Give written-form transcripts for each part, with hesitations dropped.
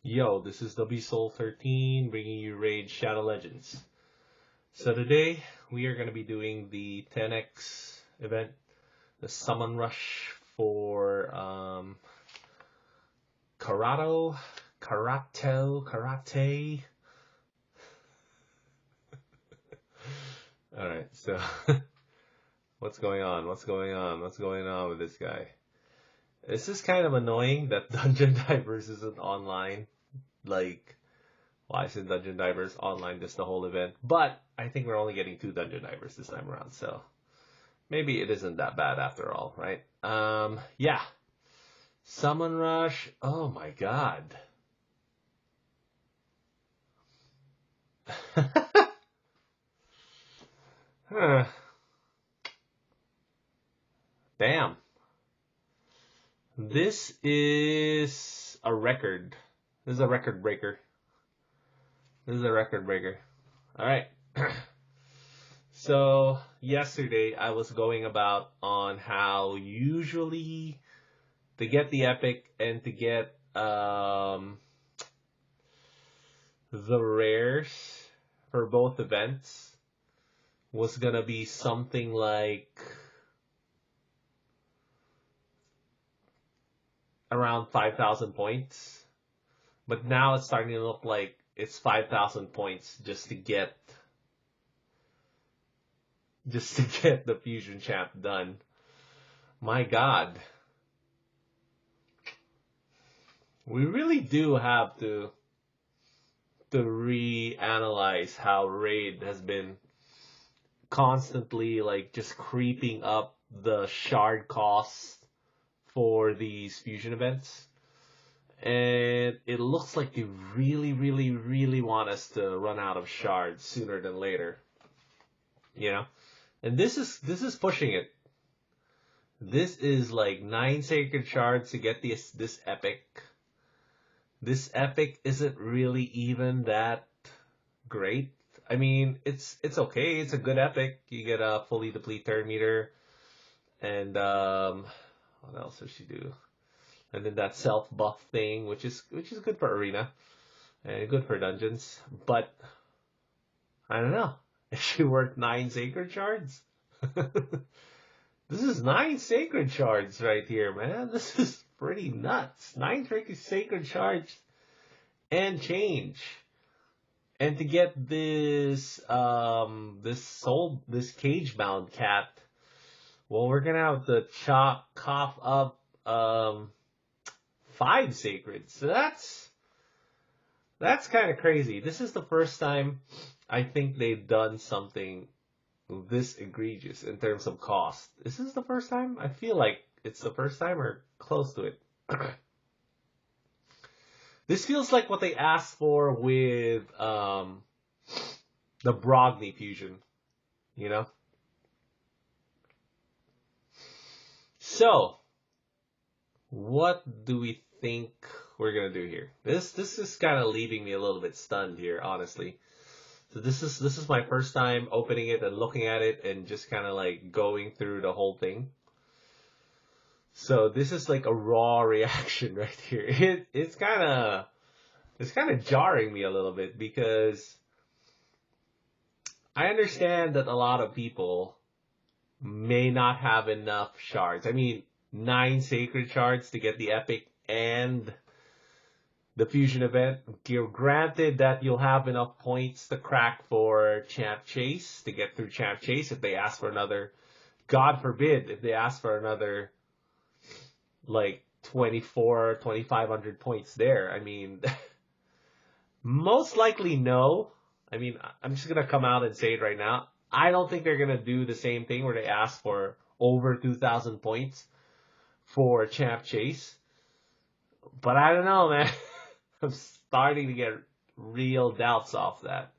Yo, this is WSoul13 bringing you Raid Shadow Legends. So today we are going to be doing the 10x event, the Summon Rush for Karato, Karate. Alright, so what's going on? What's going on with this guy? This is kind of annoying that Dungeon Divers isn't online. Like, why isn't Dungeon Divers online just the whole event? But I think we're only getting 2 Dungeon Divers this time around, so maybe it isn't that bad after all, right? Yeah. Summon Rush. Oh my god. Huh. Damn. This is a record. This is a record breaker. Alright. So, yesterday I was going about on how usually to get the epic and to get the rares for both events was gonna be something like around 5,000 points. But now it's starting to look like it's 5,000 points just to get the Fusion Champ done. My god. We really do have to reanalyze how Raid has been constantly like just creeping up the shard costs for these fusion events. And it looks like they really want us to run out of shards sooner than later. You know? And this is pushing it. This is like 9 sacred shards to get this epic. This epic isn't really even that great. I mean, it's okay. It's a good epic. You get a fully deplete turn meter. And what else does she do? And then that self buff thing, which is good for arena and good for dungeons. But I don't know. Is she worth 9 sacred shards? This is 9 sacred shards right here, man. This is pretty nuts. 9 freaking sacred shards and change. And to get this this cage bound cat, well, we're gonna have to cough up 5 sacred. So that's kind of crazy. This is the first time I think they've done something this egregious in terms of cost. This is the first time? I feel like it's the first time or close to it. This feels like what they asked for with the Brogni fusion, you know? So, what do we think we're gonna do here? This is kind of leaving me a little bit stunned here, honestly. So this is my first time opening it and looking at it and just kind of like going through the whole thing. So this is like a raw reaction right here. It's kind of jarring me a little bit because I understand that a lot of people may not have enough shards. I mean, 9 sacred shards to get the epic and the fusion event. Granted that you'll have enough points to crack for Champ Chase, to get through Champ Chase if they ask for another. God forbid if they ask for another like 2,500 points there. I mean, most likely no. I mean, I'm just going to come out and say it right now. I don't think they're going to do the same thing where they ask for over 2,000 points for Champ Chase. But I don't know, man. I'm starting to get real doubts off that.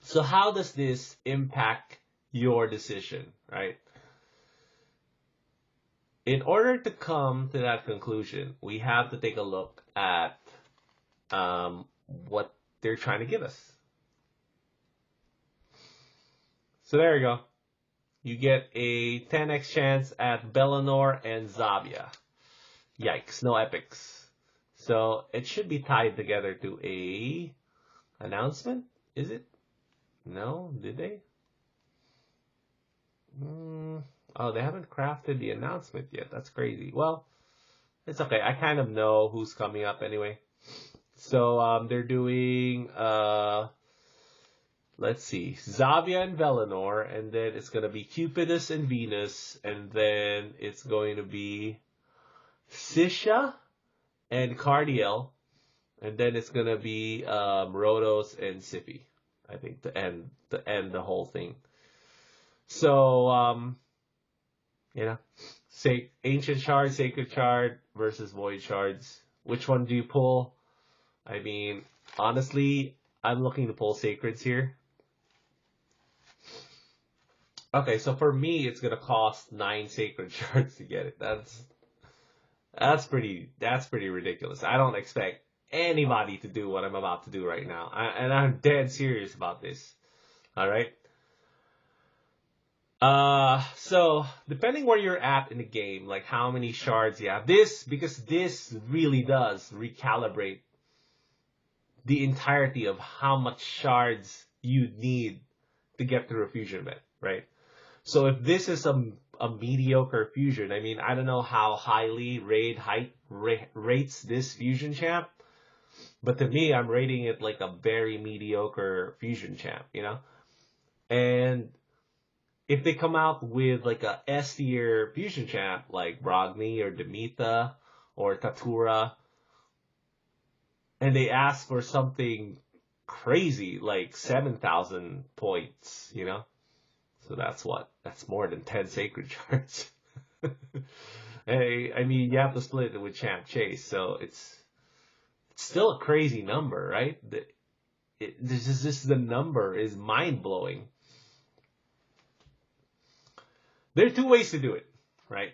So how does this impact your decision, right? In order to come to that conclusion, we have to take a look at what they're trying to give us. So there you go. You get a 10x chance at Bellinor and Zavia. Yikes, no epics. So it should be tied together to a announcement. Is it? No, did they? Oh, they haven't crafted the announcement yet. That's crazy. Well, it's okay. I kind of know who's coming up anyway. So they're doing let's see, Zavia and Velinor, and then it's gonna be Cupidus and Venus, and then it's going to be Sisha and Cardiel, and then it's gonna be Rhodos and Sippy. I think to end the whole thing. So say Ancient Shard, Sacred Shard versus Void Shards. Which one do you pull? I mean, honestly, I'm looking to pull Sacreds here. Okay, so for me, it's gonna cost 9 Sacred Shards to get it. That's pretty ridiculous. I don't expect anybody to do what I'm about to do right now, and I'm dead serious about this. All right. So depending where you're at in the game, like how many shards you have, because this really does recalibrate the entirety of how much shards you need to get through a fusion event, right? So if this is a mediocre fusion, I mean, I don't know how highly Raid rates this fusion champ, but to me, I'm rating it like a very mediocre fusion champ, And if they come out with like a S tier fusion champ like Brogni or Demetha or Tatura, and they ask for something crazy like 7,000 points, So that's more than 10 sacred shards. I mean, you have to split it with Champ Chase, so it's still a crazy number, right? The number is mind blowing. There are two ways to do it, right?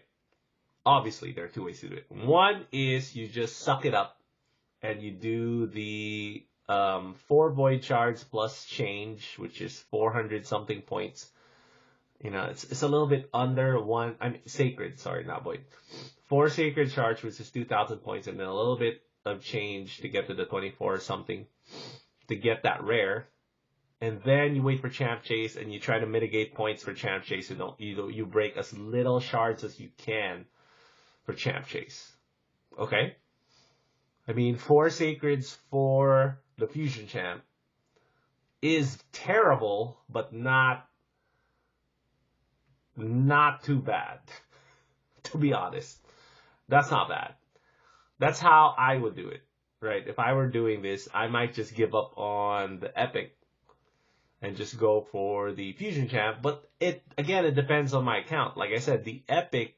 Obviously, there are two ways to do it. One is you just suck it up and you do the 4 void shards plus change, which is 400 something points. It's a little bit under one. Sacred, sorry, not void. 4 sacred shards, which is 2,000 points, and then a little bit of change to get to the 24 something to get that rare. And then you wait for Champ Chase and you try to mitigate points for Champ Chase. You break as little shards as you can for Champ Chase. Okay? I mean, 4 sacreds for the Fusion Champ is terrible, but not too bad. To be honest. That's not bad. That's how I would do it, right? If I were doing this, I might just give up on the Epic and just go for the Fusion Champ. But it depends on my account. Like I said, the Epic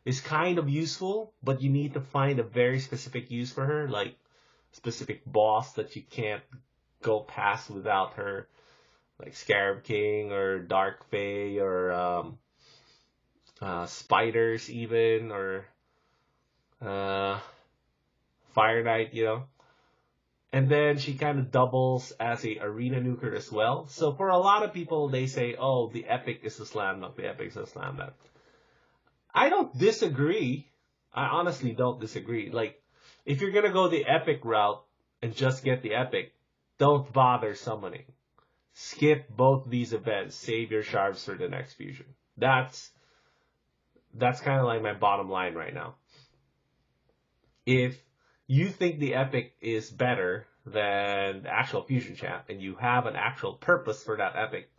is kind of useful, but you need to find a very specific use for her, like specific boss that you can't go past without her, like Scarab King or Dark Fae or Spiders even, or Fire Knight, And then she kind of doubles as a arena nuker as well. So for a lot of people, they say, oh, the Epic is a slam dunk. The Epic is a slam dunk. I don't disagree. I honestly don't disagree. Like, if you're going to go the Epic route and just get the Epic, don't bother summoning. Skip both these events. Save your shards for the next fusion. That's kind of like my bottom line right now. If you think the Epic is better than the actual Fusion Champ, and you have an actual purpose for that Epic,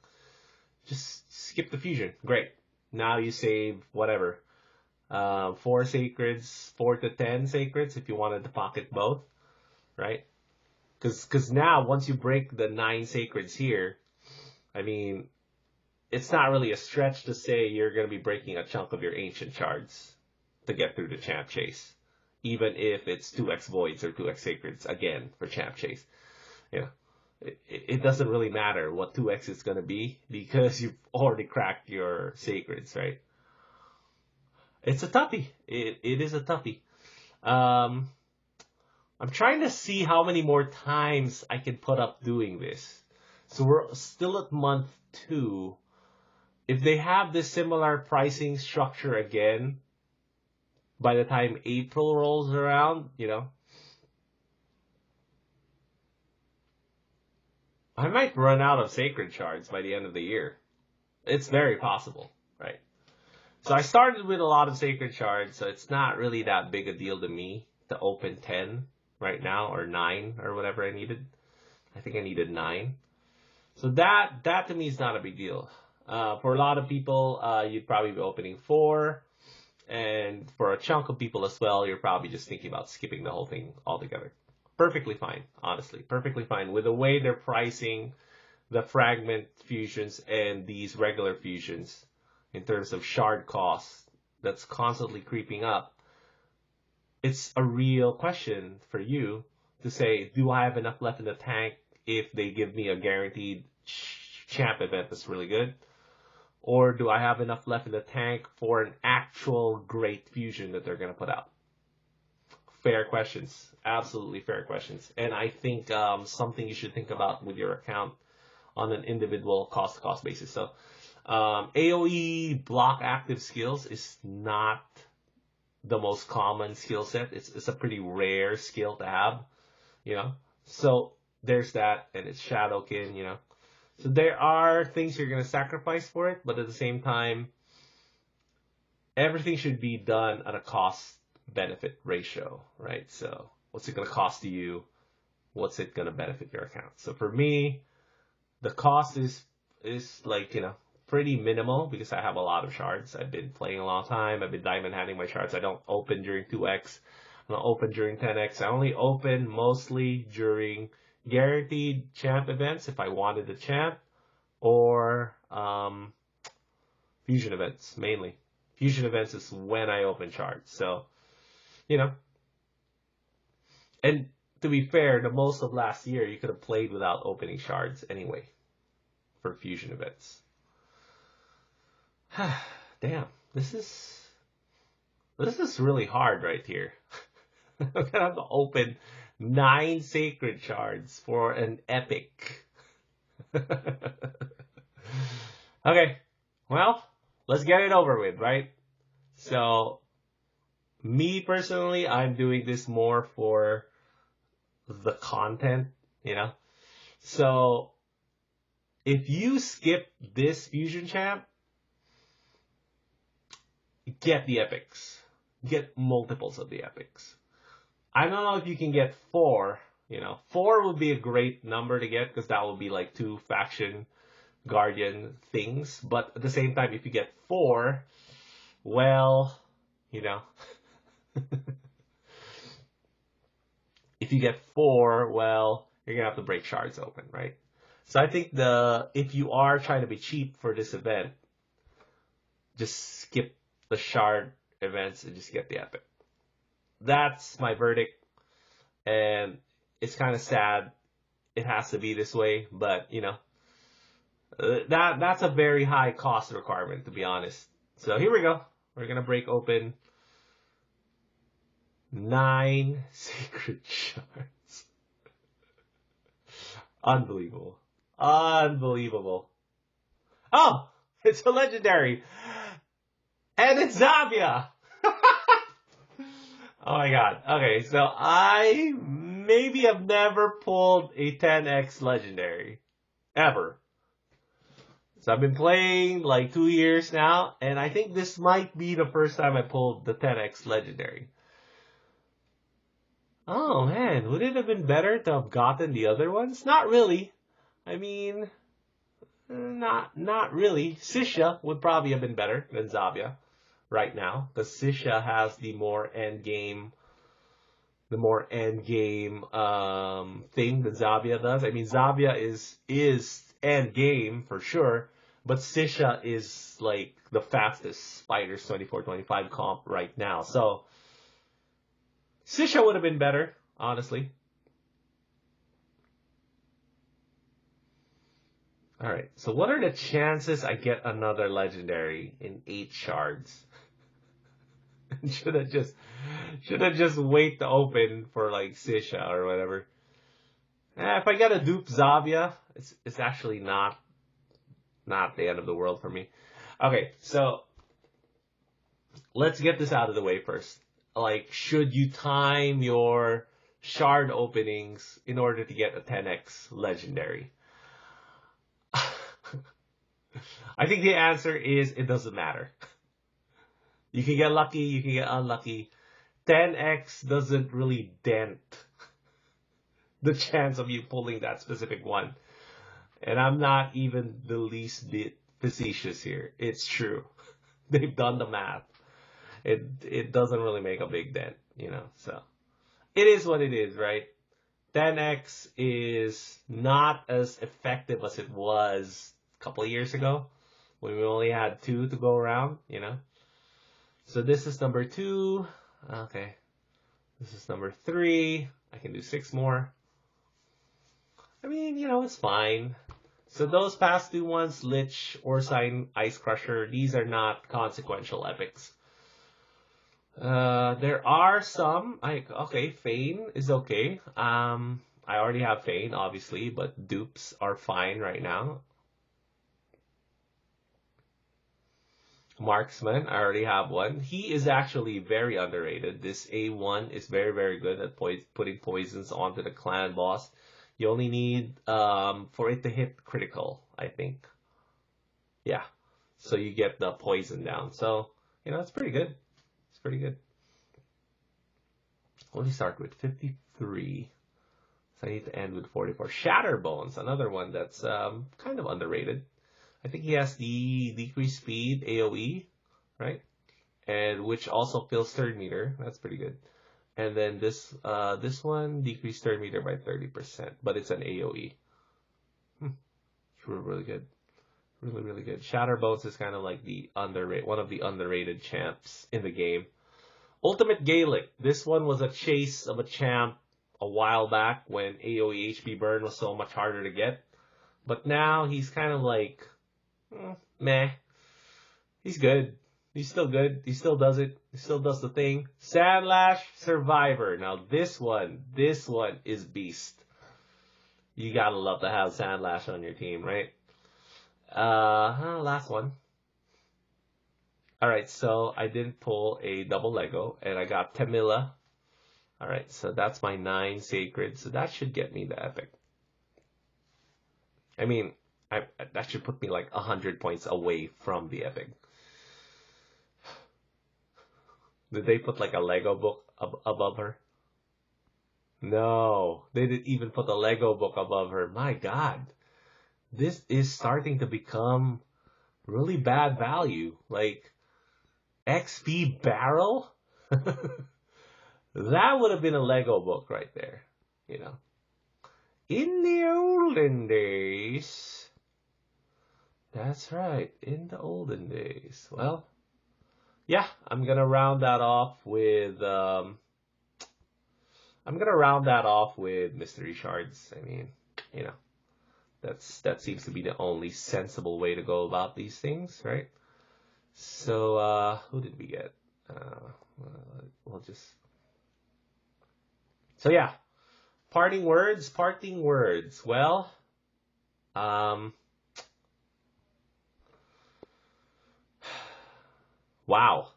just skip the Fusion. Great. Now you save whatever. 4 sacreds, 4 to 10 sacreds if you wanted to pocket both, right? Because now, once you break the 9 sacreds here, I mean, it's not really a stretch to say you're going to be breaking a chunk of your ancient shards to get through the Champ Chase. Even if it's 2x voids or 2x sacreds, again, for Champ Chase. It doesn't really matter what 2x is going to be because you've already cracked your sacreds, right? It's a toughie. It is a toughie. I'm trying to see how many more times I can put up doing this. So we're still at month 2. If they have this similar pricing structure again, by the time April rolls around, I might run out of sacred shards by the end of the year. It's very possible, right? So I started with a lot of sacred shards, so it's not really that big a deal to me to open 10 right now, or 9, or whatever I needed. I think I needed 9. So that to me is not a big deal. For a lot of people, you'd probably be opening 4. And for a chunk of people as well, you're probably just thinking about skipping the whole thing altogether. Perfectly fine, honestly. Perfectly fine. With the way they're pricing the fragment fusions and these regular fusions in terms of shard costs that's constantly creeping up, it's a real question for you to say, do I have enough left in the tank if they give me a guaranteed champ event that's really good? Or do I have enough left in the tank for an actual great fusion that they're going to put out? Fair questions. Absolutely fair questions. And I think something you should think about with your account on an individual cost-to-cost basis. So AoE block active skills is not the most common skill set. It's a pretty rare skill to have, you know. So there's that, and it's Shadowkin, you know. So there are things you're going to sacrifice for it, but at the same time, everything should be done at a cost-benefit ratio, right? So what's it going to cost you? What's it going to benefit your account? So for me, the cost is like, you know, pretty minimal because I have a lot of shards. I've been playing a long time. I've been diamond handing my shards. I don't open during 2x. I don't open during 10x. I only open mostly during guaranteed champ events if I wanted a champ, or fusion events mainly. Fusion events is when I open shards. So, you know. And to be fair, the most of last year you could have played without opening shards anyway for fusion events. Damn, this is really hard right here. I'm gonna have to open 9 sacred shards for an epic. Okay, well, let's get it over with, right? So, me personally, I'm doing this more for the content, you know? So, if you skip this fusion champ, get the epics. Get multiples of the epics. I don't know if you can get 4, you know. 4 would be a great number to get because that would be like 2 faction guardian things. But at the same time, if you get 4, well, you know. If you get 4, well, you're going to have to break shards open, right? So I think if you are trying to be cheap for this event, just skip the shard events and just get the epic. That's my verdict, and it's kind of sad it has to be this way, but you know, that's a very high cost requirement, to be honest. So here we go. We're gonna break open 9 sacred shards. Unbelievable. Unbelievable. Oh, it's a legendary. And it's Zavia! Oh my god. Okay, so I maybe have never pulled a 10x legendary. Ever. So I've been playing like 2 years now, and I think this might be the first time I pulled the 10x legendary. Oh man, would it have been better to have gotten the other ones? Not really. I mean, not really. Sisha would probably have been better than Zavia right now, because Sisha has the more end game thing that Zavia does. I mean, Zavia is end game for sure, but Sisha is like the fastest Spiders 24-25 comp right now. So Sisha would have been better, honestly. Alright, so what are the chances I get another legendary in 8 shards? Should I just wait to open for like Sisha or whatever? If I get a dupe Zavia, it's actually not the end of the world for me. Okay, so let's get this out of the way first. Like, should you time your shard openings in order to get a 10x legendary? I think the answer is it doesn't matter. You can get lucky, you can get unlucky. 10x doesn't really dent the chance of you pulling that specific one. And I'm not even the least bit facetious here. It's true. They've done the math. It doesn't really make a big dent, you know. So it is what it is, right? 10x is not as effective as it was a couple of years ago when we only had 2 to go around, you know. So this is number 2. Okay. This is number 3. I can do 6 more. I mean, you know, it's fine. So those past 2 ones, Lich, Orsign, Ice Crusher, these are not consequential epics. There are some, okay, Fane is okay. I already have Fane, obviously, but dupes are fine right now. Marksman, I already have one. He is actually very underrated. This A1 is very, very good at putting poisons onto the clan boss. You only need for it to hit critical, I think. Yeah. So you get the poison down. So, you know, it's pretty good. It's pretty good. Let me start with 53. So I need to end with 44. Shatterbones, another one that's kind of underrated. I think he has the decreased speed AoE, right? And which also fills third meter. That's pretty good. And then this one decreased third meter by 30%, but it's an AoE. It's really, really good. Really, really good. Shatterbones is kind of like one of the underrated champs in the game. Ultimate Gaelic. This one was a chase of a champ a while back when AoE HP burn was so much harder to get. But now he's kind of like, meh. He's good. He's still good. He still does it. He still does the thing. Sandlash Survivor. Now this one is beast. You gotta love to have Sandlash on your team, right? Last one. Alright, so I didn't pull a double Lego, and I got Tamila. Alright, so that's my 9 sacred, so that should get me the epic. I mean, that should put me like 100 points away from the epic. Did they put like a Lego book above her? No, they didn't even put a Lego book above her. My God, this is starting to become really bad value. Like, XP barrel? That would have been a Lego book right there, you know. In the olden days. That's right, in the olden days. Well, yeah, I'm gonna round that off with mystery shards. I mean, you know, that seems to be the only sensible way to go about these things, right? So, who did we get? We'll just. So yeah, parting words. Well, wow.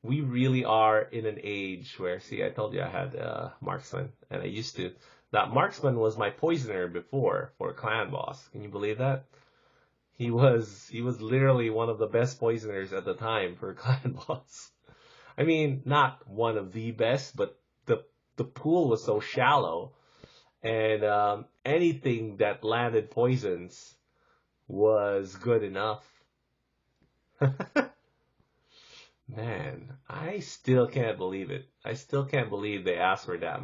We really are in an age where, see, I told you I had Marksman, and I used to. That Marksman was my poisoner before for Clan Boss. Can you believe that? He was literally one of the best poisoners at the time for Clan Boss. I mean, not one of the best, but the pool was so shallow, and anything that landed poisons was good enough. Man, I still can't believe it. I still can't believe they asked for that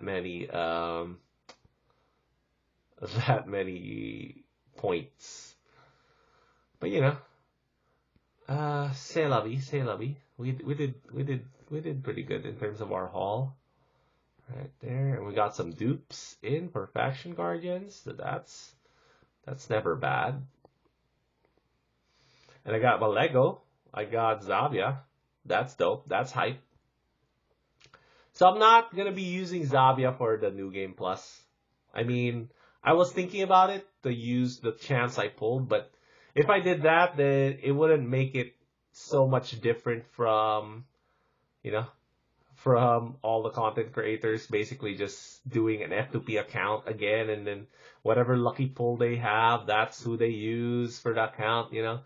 many points. But you know, c'est la vie, c'est la vie. We did pretty good in terms of our haul. Right there, and we got some dupes in for Faction Guardians, so that's never bad. And I got my Lego. I got Zavia. That's dope. That's hype. So I'm not going to be using Zavia for the New Game Plus. I mean, I was thinking about it to use the chance I pulled, but if I did that, then it wouldn't make it so much different from, you know, from all the content creators basically just doing an F2P account again, and then whatever lucky pull they have, that's who they use for the account, you know.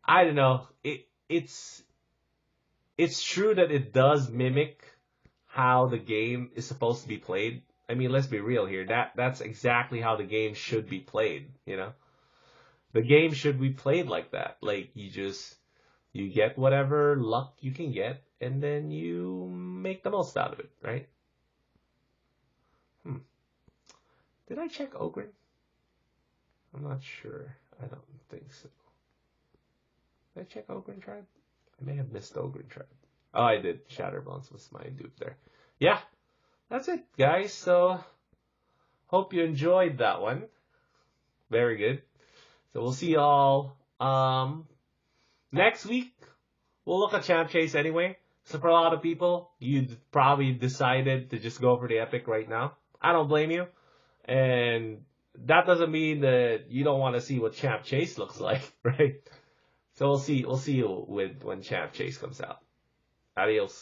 I don't know. It's true that it does mimic how the game is supposed to be played. I mean, let's be real here. That's exactly how the game should be played, you know. The game should be played like that. Like you get whatever luck you can get, and then you make the most out of it, right? Did I check Ogren? I'm not sure. I don't think so. Did I check Ogren Tribe? I may have missed Ogren Tribe. Oh, I did. Shatterbones was my dupe there. Yeah, that's it, guys. So, hope you enjoyed that one. Very good. So we'll see y'all next week. We'll look at Champ Chase anyway. So for a lot of people, you probably decided to just go for the Epic right now. I don't blame you. And that doesn't mean that you don't want to see what Champ Chase looks like, right? So we'll see you when Champ Chase comes out. Adios.